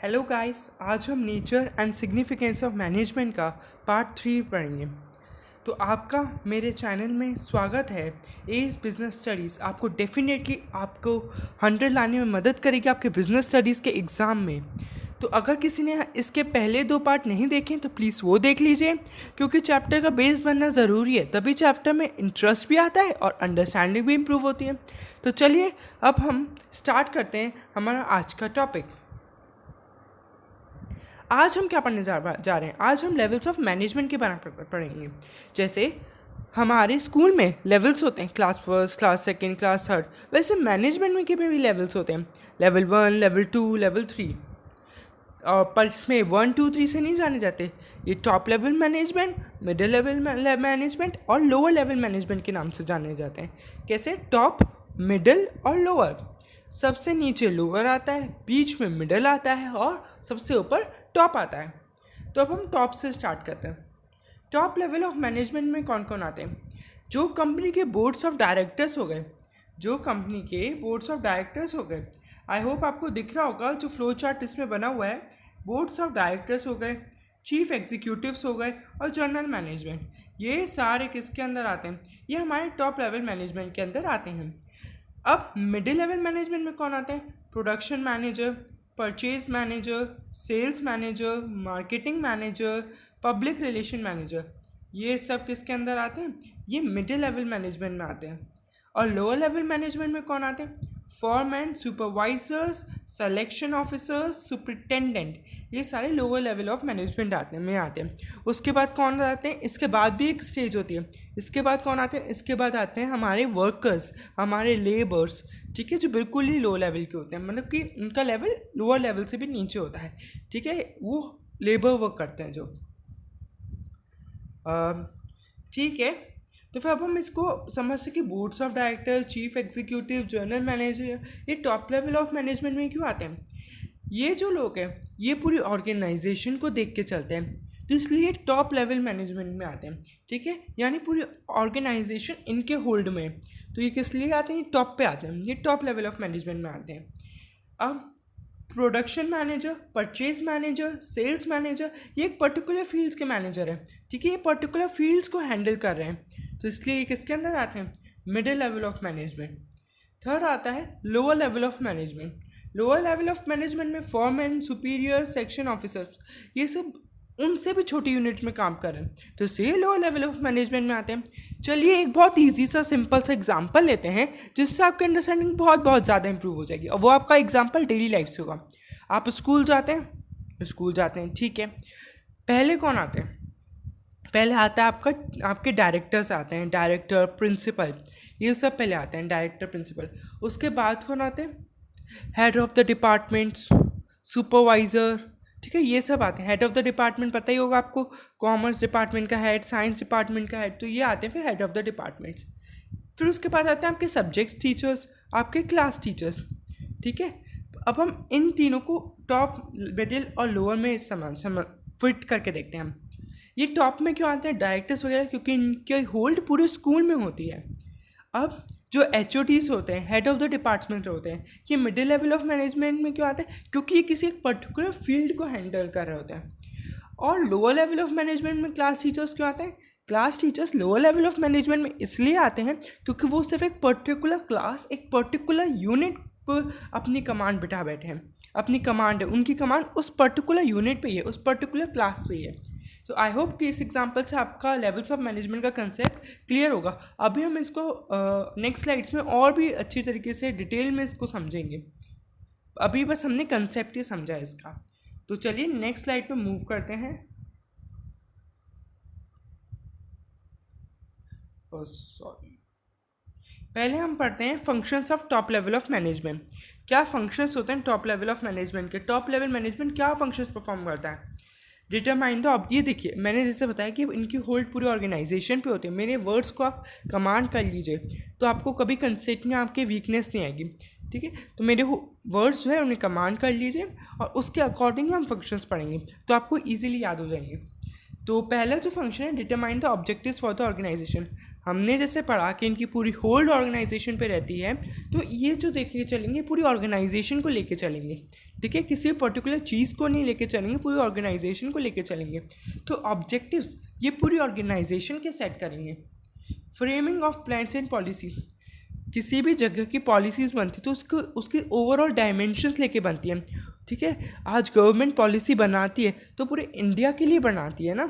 Hello guys, आज हम nature and significance of management का पार्ट 3 पढ़ेंगे। तो आपका मेरे चैनल में स्वागत है। एज बिजनेस स्टडीज़ आपको डेफिनेटली आपको 100 लाने में मदद करेगी आपके बिजनेस स्टडीज़ के एग्ज़ाम में। तो अगर किसी ने इसके पहले 2 पार्ट नहीं देखे तो प्लीज़ वो देख लीजिए, क्योंकि चैप्टर का बेस बनना ज़रूरी है, तभी चैप्टर में इंटरेस्ट भी आता है और अंडरस्टैंडिंग भी इम्प्रूव होती है। तो चलिए अब हम स्टार्ट करते हैं हमारा आज का टॉपिक। आज हम क्या पढ़ने जा रहे हैं। आज हम लेवल्स ऑफ मैनेजमेंट के बारे में पढ़ेंगे। जैसे हमारे स्कूल में लेवल्स होते हैं, class first, class second, class third, वैसे मैनेजमेंट में के भी लेवल्स होते हैं, लेवल 1, लेवल 2, लेवल 3। और पर इसमें 1, 2, 3 से नहीं जाने जाते। ये top level management, middle level management और लोअर लेवल मैनेजमेंट के नाम से जाने जाते हैं। कैसे? टॉप, मिडिल और लोअर। सबसे नीचे लोअर आता है, बीच में मिडिल आता है और सबसे ऊपर टॉप आता है। तो अब हम टॉप से स्टार्ट करते हैं। टॉप लेवल ऑफ मैनेजमेंट में कौन कौन आते हैं? जो कंपनी के बोर्ड्स ऑफ डायरेक्टर्स हो गए, आई होप आपको दिख रहा होगा जो फ्लो चार्ट इसमें बना हुआ है। बोर्ड्स ऑफ डायरेक्टर्स हो गए, चीफ एग्जीक्यूटिव्स हो गए और जनरल मैनेजमेंट, ये सारे किसके अंदर आते हैं? ये हमारे टॉप लेवल मैनेजमेंट के अंदर आते हैं। अब मिडिल लेवल मैनेजमेंट में कौन आते हैं? Production manager, purchase manager, sales manager, marketing manager, public relation manager, ये सब किसके अंदर आते हैं? ये मिडिल लेवल मैनेजमेंट में आते हैं। और लोअर लेवल मैनेजमेंट में कौन आते हैं? Foreman, supervisors, selection officers, superintendent, ये सारे लोअर लेवल ऑफ मैनेजमेंट आते हैं। उसके बाद कौन आते हैं? इसके बाद भी एक स्टेज होती है। इसके बाद कौन आते हैं? इसके बाद आते हैं हमारे वर्कर्स, हमारे लेबर्स, ठीक है, जो बिल्कुल ही लो लेवल के होते हैं, मतलब कि उनका लेवल लोअर लेवल से भी नीचे होता है, ठीक है, वो लेबर वर्क करते हैं जो, ठीक है। तो फिर अब हम इसको समझ सकें, boards of director, chief executive, general manager, ये टॉप लेवल ऑफ मैनेजमेंट में क्यों आते हैं? ये जो लोग हैं ये पूरी ऑर्गेनाइजेशन को देख के चलते हैं, तो इसलिए टॉप लेवल मैनेजमेंट में आते हैं, ठीक है, यानी पूरी ऑर्गेनाइजेशन इनके होल्ड में। तो ये किस लिए आते हैं? टॉप पे आते हैं, ये टॉप लेवल ऑफ मैनेजमेंट में आते हैं। अब production manager, purchase manager, sales manager, ये एक पर्टिकुलर फील्ड्स के मैनेजर हैं, ठीक है, ये पर्टिकुलर फील्ड्स को हैंडल कर रहे हैं, तो इसलिए ये किसके अंदर आते हैं? Middle level of management. Third आता है lower level of management. Lower level of management में फॉरमैन, सुपीरियर, सेक्शन ऑफिसर्स, ये सब उनसे भी छोटी यूनिट में काम कर रहे हैं, तो इसलिए लोअर लेवल ऑफ मैनेजमेंट में आते हैं। चलिए एक बहुत ईजी सा सिंपल सा एग्जांपल लेते हैं, जिससे आपकी अंडरस्टैंडिंग बहुत ज़्यादा इंप्रूव हो जाएगी, और वो आपका एग्जांपल डेली लाइफ से होगा। आप स्कूल जाते हैं, ठीक है। पहले कौन आते हैं? पहले आता है आपके डायरेक्टर्स आते हैं, डायरेक्टर, प्रिंसिपल, ये सब पहले आते हैं, डायरेक्टर, प्रिंसिपल। उसके बाद कौन आते हैं? Head of the departments, supervisor, ठीक है, ये सब आते हैं। हेड ऑफ द डिपार्टमेंट पता ही होगा आपको, कॉमर्स डिपार्टमेंट का हेड, साइंस डिपार्टमेंट का हेड, तो ये आते हैं फिर हेड ऑफ द डिपार्टमेंट्स। फिर उसके बाद आते हैं आपके सब्जेक्ट टीचर्स, आपके क्लास टीचर्स, ठीक है। अब हम इन तीनों को टॉप, मिडिल और लोअर में फिट करके देखते हैं हम। ये टॉप में क्यों आते हैं डायरेक्टर्स वगैरह? क्योंकि इनके होल्ड पूरे स्कूल में होती है। अब जो HODs होते हैं, हेड ऑफ द डिपार्टमेंट होते हैं, ये मिडिल लेवल ऑफ मैनेजमेंट में क्यों आते हैं? क्योंकि ये किसी एक पर्टिकुलर फील्ड को हैंडल कर रहे होते हैं। और लोअर लेवल ऑफ मैनेजमेंट में क्लास टीचर्स क्यों आते हैं? Class teachers lower level of management में इसलिए आते हैं क्योंकि वो सिर्फ एक पर्टिकुलर क्लास, एक पर्टिकुलर यूनिट पर अपनी कमांड बिठा बैठे हैं। अपनी कमांड है, उनकी कमांड उस पर्टिकुलर यूनिट पे ही है, उस पर्टिकुलर क्लास पे ही है। तो आई होप कि इस एग्जांपल से आपका लेवल्स ऑफ मैनेजमेंट का कंसेप्ट क्लियर होगा। अभी हम इसको नेक्स्ट स्लाइड्स में और भी अच्छी तरीके से डिटेल में इसको समझेंगे। अभी बस हमने कंसेप्ट ही समझा है इसका। तो चलिए नेक्स्ट स्लाइड पे मूव करते हैं। सॉरी, पहले हम पढ़ते हैं functions of top level of management. क्या फंक्शंस होते हैं टॉप लेवल ऑफ मैनेजमेंट के? टॉप लेवल मैनेजमेंट क्या फंक्शंस परफॉर्म करता है? डिटरमाइन दो। अब ये देखिए, मैंने जैसे बताया कि इनकी होल्ड पूरी ऑर्गेनाइजेशन पे होती है। मेरे वर्ड्स को आप कमांड कर लीजिए तो आपको कभी कंसेप्ट में आपके वीकनेस नहीं आएगी, ठीक है। तो मेरे वर्ड्स जो है उन्हें कमांड कर लीजिए और उसके अकॉर्डिंग हम फंक्शंस पढ़ेंगे तो आपको ईजिली याद हो जाएंगे। तो पहला जो फंक्शन है, determine the objectives for the organisation. हमने जैसे पढ़ा कि इनकी पूरी होल्ड ऑर्गेनाइजेशन पे रहती है, तो ये जो देखे चलेंगे पूरी ऑर्गेनाइजेशन को लेके चलेंगे, ठीक है, किसी पर्टिकुलर चीज़ को नहीं लेके चलेंगे, पूरी ऑर्गेनाइजेशन को लेके चलेंगे। तो ऑब्जेक्टिव्स ये पूरी ऑर्गेनाइजेशन के सेट करेंगे। Framing of plans and policies, किसी भी जगह की पॉलिसीज़ बनती तो उसको उसकी ओवरऑल डायमेंशंस लेके बनती है, ठीक है। आज गवर्नमेंट पॉलिसी बनाती है तो पूरे इंडिया के लिए बनाती है ना,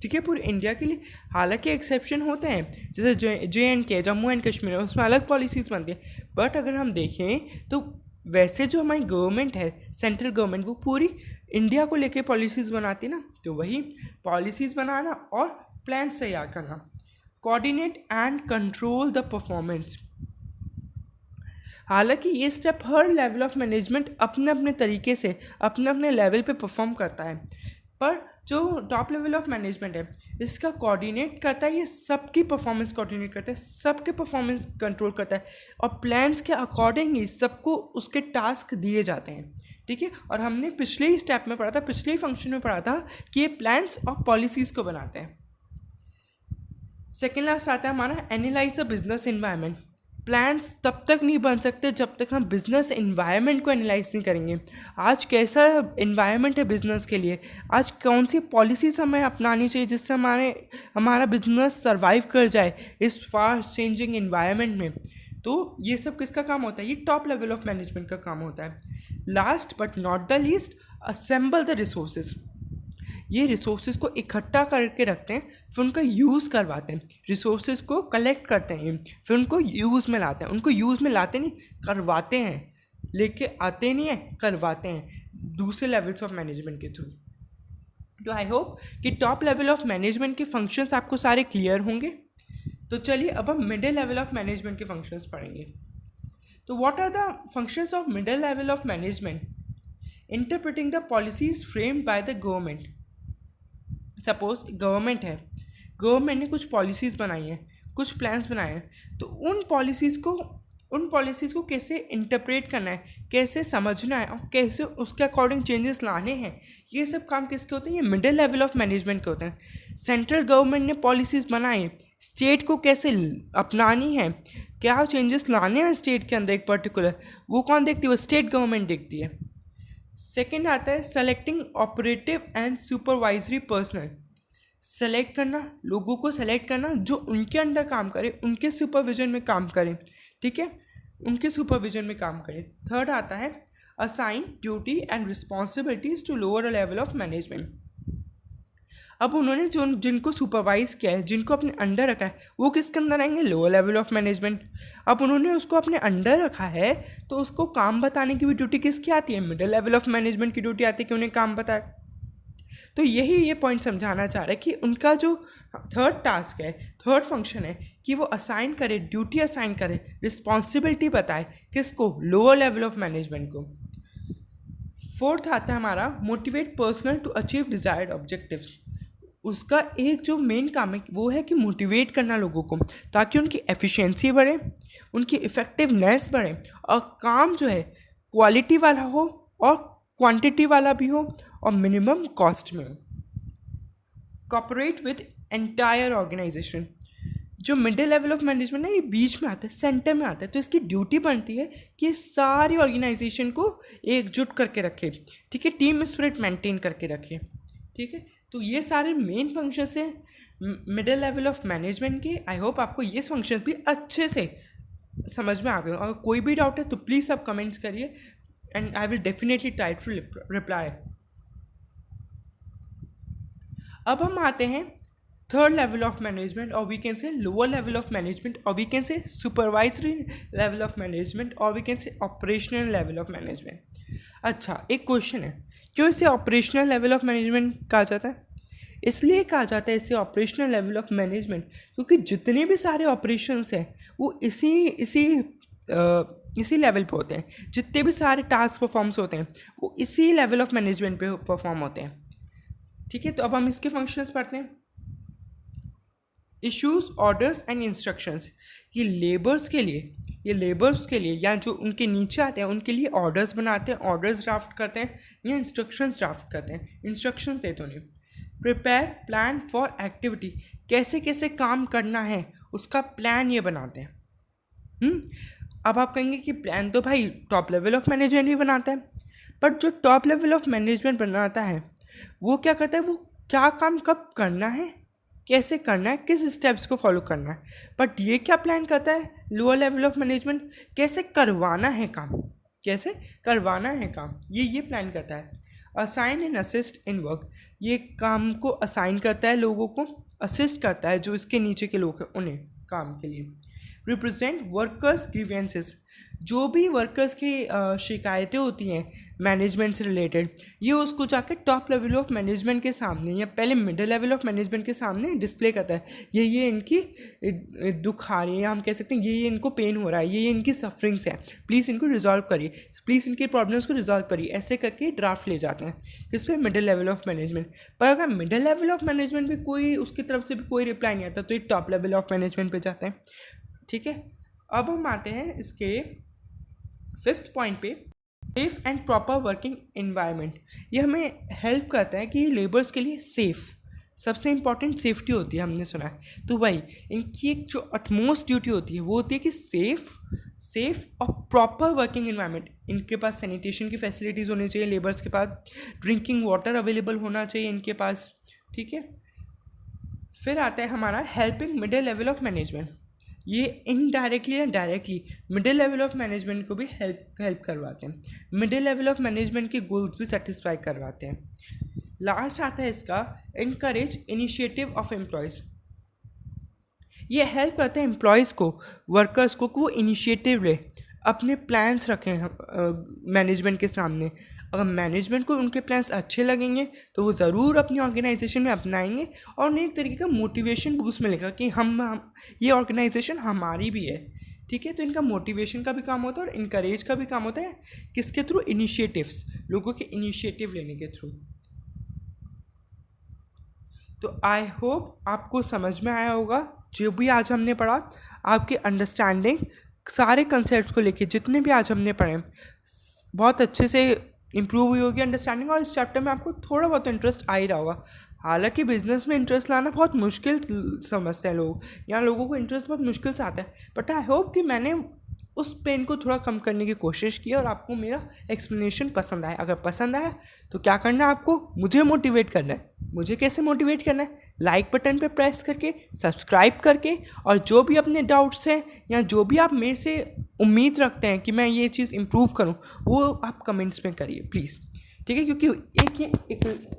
ठीक है, पूरे इंडिया के लिए। हालांकि एक्सेप्शन होते हैं, जैसे JNK जम्मू एंड कश्मीर है, उसमें अलग पॉलिसीज़ बनती है। बट अगर हम देखें तो वैसे जो हमारी गवर्नमेंट है, सेंट्रल गवर्नमेंट, वो पूरी इंडिया को लेके पॉलिसीज़ बनाती है ना। तो वही पॉलिसीज़ बनाना और प्लान तैयार करना। Coordinate and control the performance, हालांकि ये step her level of management अपने अपने तरीके से अपने अपने लेवल पे परफॉर्म करता है, पर जो टॉप लेवल ऑफ मैनेजमेंट है इसका कोऑर्डिनेट करता है, ये सबकी परफॉर्मेंस कोऑर्डिनेट करता है, सबके परफॉर्मेंस कंट्रोल करता है, और प्लान्स के अकॉर्डिंग ही सबको उसके टास्क दिए जाते हैं, ठीक है। और हमने पिछले ही स्टेप में पढ़ा था, पिछले ही फंक्शन में पढ़ा था कि ये प्लान्स और पॉलिसीज़ को बनाते हैं। सेकेंड लास्ट आता है हमारा analyse the business environment. Plans तब तक नहीं बन सकते जब तक हम बिज़नेस इन्वायरमेंट को एनालाइज नहीं करेंगे। आज कैसा इन्वायरमेंट है बिज़नेस के लिए, आज कौन सी पॉलिसीज़ हमें अपनानी चाहिए जिससे हमारा बिज़नेस सर्वाइव कर जाए इस फास्ट चेंजिंग इन्वायरमेंट में। तो ये सब किसका काम होता है, ये टॉप लेवल ऑफ मैनेजमेंट का काम होता है। Last but not the least, assemble the resources. ये रिसोर्सेज को इकट्ठा करके रखते हैं, फिर उनका यूज़ करवाते हैं, रिसोर्सेज को कलेक्ट करते हैं, फिर उनको यूज़ में लाते हैं। उनको यूज़ में लाते नहीं, करवाते हैं, लेके आते नहीं है, करवाते हैं दूसरे लेवल्स ऑफ मैनेजमेंट के थ्रू। तो आई होप कि टॉप लेवल ऑफ मैनेजमेंट के फंक्शंस आपको सारे क्लियर होंगे। तो चलिए अब हम मिडिल लेवल ऑफ मैनेजमेंट के फंक्शंस पढ़ेंगे। तो what are the functions of middle level of management? Interpreting the policies framed by the government. Suppose government है, गवर्नमेंट ने कुछ पॉलिसीज़ बनाई हैं, कुछ प्लान्स बनाए हैं, तो उन पॉलिसीज़ को कैसे इंटरप्रेट करना है, कैसे समझना है, और कैसे उसके अकॉर्डिंग चेंजेस लाने हैं, ये सब काम किसके होते हैं, ये मिडिल लेवल ऑफ मैनेजमेंट के होते हैं। सेंट्रल गवर्नमेंट ने पॉलिसीज़ बनाई, स्टेट को कैसे अपनानी है, क्या चेंजेस लाने हैं स्टेट के अंदर एक पर्टिकुलर, वो कौन देखती है, वो स्टेट गवर्नमेंट देखती है। सेकेंड आता है selecting operative and supervisory personal. Select करना, लोगों को सेलेक्ट करना जो उनके अंडर काम करे, उनके सुपरविजन में काम करें, ठीक है, उनके सुपरविजन में काम करें। थर्ड आता है assign duty and responsibilities to lower level of management. अब उन्होंने जो जिनको सुपरवाइज किया है, जिनको अपने अंडर रखा है, वो किसके अंदर आएंगे, लोअर लेवल ऑफ मैनेजमेंट। अब उन्होंने उसको अपने अंडर रखा है तो उसको काम बताने की भी ड्यूटी किसकी आती है, मिडिल लेवल ऑफ मैनेजमेंट की ड्यूटी आती है कि उन्हें काम बताए। तो यही ये पॉइंट समझाना चाह रहा है कि उनका जो थर्ड टास्क है, थर्ड फंक्शन है कि वो असाइन करे, ड्यूटी असाइन करे, रिस्पॉन्सिबिलिटी बताए, किसको, लोअर लेवल ऑफ मैनेजमेंट को। फोर्थ आता है हमारा motivate personal to achieve desired objectives. उसका एक जो मेन काम है वो है कि मोटिवेट करना लोगों को, ताकि उनकी एफिशिएंसी बढ़े, उनकी इफ़ेक्टिवनेस बढ़े, और काम जो है क्वालिटी वाला हो और क्वांटिटी वाला भी हो और मिनिमम कॉस्ट में हो। Cooperate with entire organisation. जो मिडिल लेवल ऑफ मैनेजमेंट है ये बीच में आता है, सेंटर में आता है, तो इसकी ड्यूटी बनती है कि सारी ऑर्गेनाइजेशन को एकजुट करके रखे, ठीक है, टीम स्पिरिट मेंटेन करके रखे, ठीक है। तो ये सारे मेन फंक्शंस हैं मिडिल लेवल ऑफ मैनेजमेंट के। आई होप आपको ये फंक्शंस भी अच्छे से समझ में आ गए। और कोई भी डाउट है तो प्लीज़ आप कमेंट्स करिए and I will definitely try to reply. अब हम आते हैं थर्ड लेवल ऑफ मैनेजमेंट, और we can say lower level of management, और we can say supervisory level of management, और we can say operational level of management. अच्छा, एक question है, क्यों इसे ऑपरेशनल लेवल ऑफ मैनेजमेंट कहा जाता है? इसलिए कहा जाता है इसे ऑपरेशनल लेवल ऑफ मैनेजमेंट क्योंकि जितने भी सारे ऑपरेशंस हैं वो इसी लेवल पे होते हैं। जितने भी सारे टास्क परफॉर्म्स होते हैं वो इसी लेवल ऑफ मैनेजमेंट पे परफॉर्म होते हैं, ठीक है। तो अब हम इसके फंक्शंस पढ़ते हैं। Issues, orders and instructions. ये लेबर्स के लिए या जो उनके नीचे आते हैं उनके लिए ऑर्डर्स बनाते हैं, ऑर्डर्स ड्राफ्ट करते हैं या इंस्ट्रक्शंस ड्राफ्ट करते हैं, इंस्ट्रक्शंस देते हैं उन्हें। प्रिपेयर प्लान फॉर एक्टिविटी, कैसे कैसे काम करना है उसका प्लान ये बनाते हैं। अब आप कहेंगे कि प्लान तो भाई टॉप लेवल ऑफ मैनेजमेंट भी बनाता है, बट जो टॉप लेवल ऑफ मैनेजमेंट बनाता है वो क्या करता है, वो क्या काम कब करना है, कैसे करना है, किस स्टेप्स को फॉलो करना है। बट ये क्या प्लान करता है लोअर लेवल ऑफ मैनेजमेंट, कैसे करवाना है काम, कैसे करवाना है काम, ये प्लान करता है। Assign and assist in work, ये काम को असाइन करता है, लोगों को असिस्ट करता है जो इसके नीचे के लोग हैं उन्हें काम के लिए। रिप्रेजेंट वर्कर्स ग्रीवेंसेस, जो भी वर्कर्स की शिकायतें होती हैं मैनेजमेंट से रिलेटेड, ये उसको जाकर टॉप लेवल ऑफ मैनेजमेंट के सामने या पहले मिडिल लेवल ऑफ मैनेजमेंट के सामने डिस्प्ले करता है। ये इनकी दुख आ रही है, या हम कह सकते हैं ये इनको पेन हो रहा है, ये इनकी सफरिंग्स है, प्लीज़ इनको रिजॉल्व करिए, प्लीज़ इनके प्रॉब्लम्स को रिजॉल्व करिए, ऐसे करके ड्राफ्ट ले जाते हैं किस पे, मिडिल लेवल ऑफ मैनेजमेंट। पर अगर मिडिल लेवल ऑफ मैनेजमेंट भी कोई उसकी तरफ से भी कोई रिप्लाई नहीं आता तो ये टॉप लेवल ऑफ मैनेजमेंट पे जाते हैं। ठीक है, अब हम आते हैं इसके 5th पॉइंट पे, safe and proper working environment. ये हमें हेल्प करता है कि लेबर्स के लिए सेफ़, सबसे इम्पॉर्टेंट सेफ्टी होती है, हमने सुना है। तो भाई इनकी एक जो अटमोस्ट ड्यूटी होती है वो होती है कि सेफ और प्रॉपर वर्किंग एनवायरनमेंट। इनके पास सैनिटेशन की फैसिलिटीज़ होनी चाहिए, लेबर्स के पास ड्रिंकिंग वाटर अवेलेबल होना चाहिए इनके पास। ठीक है, फिर आता है हमारा helping middle level of management. ये इनडायरेक्टली या directly middle level of management को भी हेल्प करवाते हैं, मिडिल लेवल ऑफ मैनेजमेंट के गोल्स भी सेटिस्फाई करवाते हैं। लास्ट आता है इसका इनकरेज इनिशिएटिव ऑफ एम्प्लॉयज़। ये हेल्प करते हैं एम्प्लॉयज़ को, वर्कर्स को, कि वो इनिशिएटिव ले, अपने प्लान्स रखें मैनेजमेंट के सामने। अगर मैनेजमेंट को उनके प्लान्स अच्छे लगेंगे तो वो ज़रूर अपनी ऑर्गेनाइजेशन में अपनाएंगे और उन्हें एक तरीके का मोटिवेशन बूस्ट मिलेगा कि हम ये ऑर्गेनाइजेशन हमारी भी है। ठीक है, तो इनका मोटिवेशन का भी काम होता है और इनकरेज का भी काम होता है, किसके थ्रू, इनिशिएटिव्स, लोगों के इनिशिएटिव लेने के थ्रू। तो आई होप आपको समझ में आया होगा जो भी आज हमने पढ़ा, आपकी अंडरस्टैंडिंग सारे कंसेप्ट को लेके जितने भी आज हमने पढ़े बहुत अच्छे से इम्प्रूव हुई होगी अंडरस्टैंडिंग, और इस चैप्टर में आपको थोड़ा बहुत इंटरेस्ट आ ही रहा होगा। हालांकि बिजनेस में इंटरेस्ट लाना बहुत मुश्किल समझते हैं लोग, यहाँ लोगों को इंटरेस्ट बहुत मुश्किल से आता है, बट आई होप कि मैंने उस पेन को थोड़ा कम करने की कोशिश की और आपको मेरा एक्सप्लेनेशन पसंद आया। अगर पसंद आया तो क्या करना है आपको, मुझे मोटिवेट करना है। मुझे कैसे मोटिवेट करना है, लाइक बटन पे प्रेस करके, सब्सक्राइब करके, और जो भी अपने डाउट्स हैं या जो भी आप मेरे से उम्मीद रखते हैं कि मैं ये चीज़ इम्प्रूव करूँ वो आप कमेंट्स में करिए प्लीज़। ठीक है, क्योंकि एक